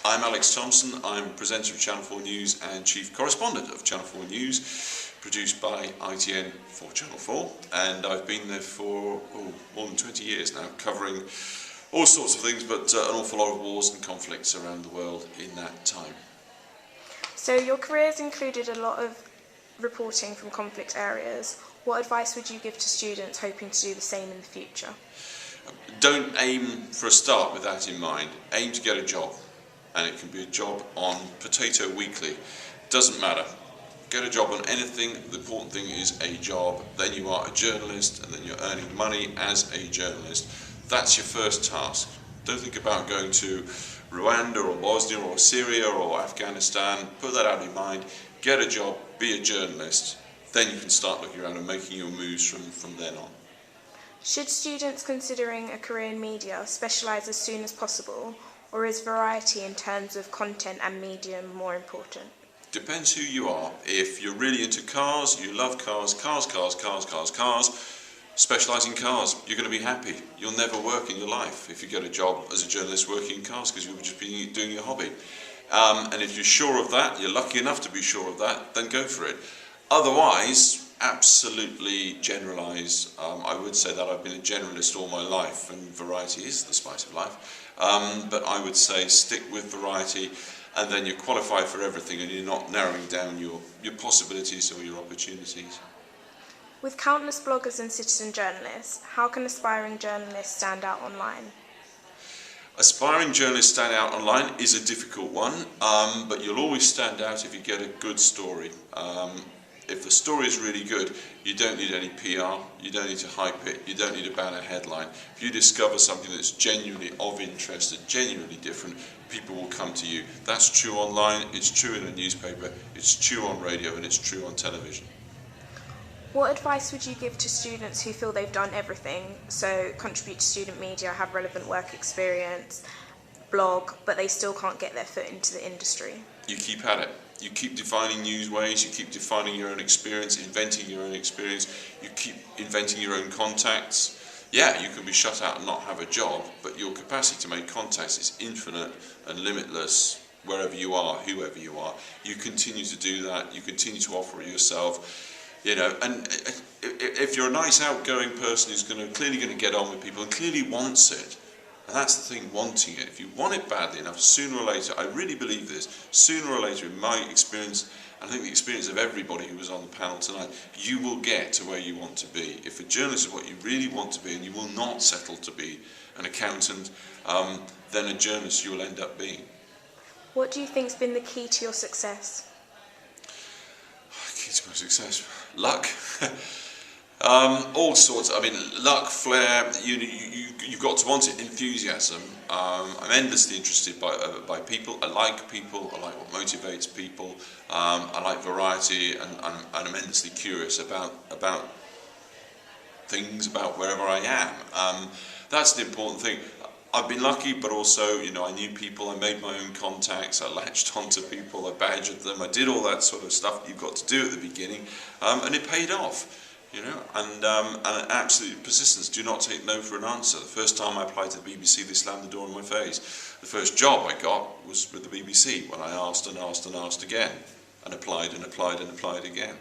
I'm Alex Thomson. I'm presenter of Channel 4 News and Chief Correspondent of Channel 4 News, produced by ITN for Channel 4, and I've been there for more than 20 years now, covering all sorts of things, but an awful lot of wars and conflicts around the world in that time. So your career has included a lot of reporting from conflict areas. What advice would you give to students hoping to do the same in the future? Don't aim for a start with that in mind. Aim to get a job, and it can be a job on Potato Weekly. Doesn't matter. Get a job on anything. The important thing is a job. Then you are a journalist, and then you're earning money as a journalist. That's your first task. Don't think about going to Rwanda or Bosnia or Syria or Afghanistan. Put that out of your mind. Get a job, be a journalist. Then you can start looking around and making your moves from then on. Should students considering a career in media specialise as soon as possible, or is variety in terms of content and medium more important? Depends who you are. If you're really into cars, you love cars, specialise in cars. You're going to be happy. You'll never work in your life if you get a job as a journalist working in cars, because you'll just be doing your hobby. And if you're sure of that, you're lucky enough to be sure of that, then go for it. Otherwise, absolutely generalise. I would say that I've been a generalist all my life, and variety is the spice of life. But I would say stick with variety, and then you're qualified for everything, and you're not narrowing down your possibilities or your opportunities. With countless bloggers and citizen journalists, how can aspiring journalists stand out online? Aspiring journalists stand out online is a difficult one, but you'll always stand out if you get a good story. If the story is really good, you don't need any PR, you don't need to hype it, you don't need a banner headline. If you discover something that's genuinely of interest and genuinely different, people will come to you. That's true online, it's true in a newspaper, it's true on radio, and it's true on television. What advice would you give to students who feel they've done everything, so contribute to student media, have relevant work experience, blog, but they still can't get their foot into the industry? You keep at it. You keep defining news ways, you keep defining your own experience, inventing your own experience, you keep inventing your own contacts. Yeah, you can be shut out and not have a job, but your capacity to make contacts is infinite and limitless wherever you are, whoever you are. You continue to do that, you continue to offer yourself, and if you're a nice outgoing person who's clearly going to get on with people and clearly wants it, and that's the thing, wanting it. If you want it badly enough, sooner or later, I really believe this, sooner or later, in my experience, and I think the experience of everybody who was on the panel tonight, you will get to where you want to be. If a journalist is what you really want to be, and you will not settle to be an accountant, then a journalist you will end up being. What do you think has been the key to your success? Key to my success? Luck. All sorts. Luck, flair. You've got to want it. Enthusiasm. I'm endlessly interested by people. I like people. I like what motivates people. I like variety, and I'm endlessly curious about things, about wherever I am. That's the important thing. I've been lucky, but also, I knew people. I made my own contacts. I latched onto people. I badgered them. I did all that sort of stuff you've got to do at the beginning, and it paid off. And absolute persistence. Do not take no for an answer. The first time I applied to the BBC, they slammed the door in my face. The first job I got was with the BBC, when I asked and asked and asked again, and applied and applied and applied again.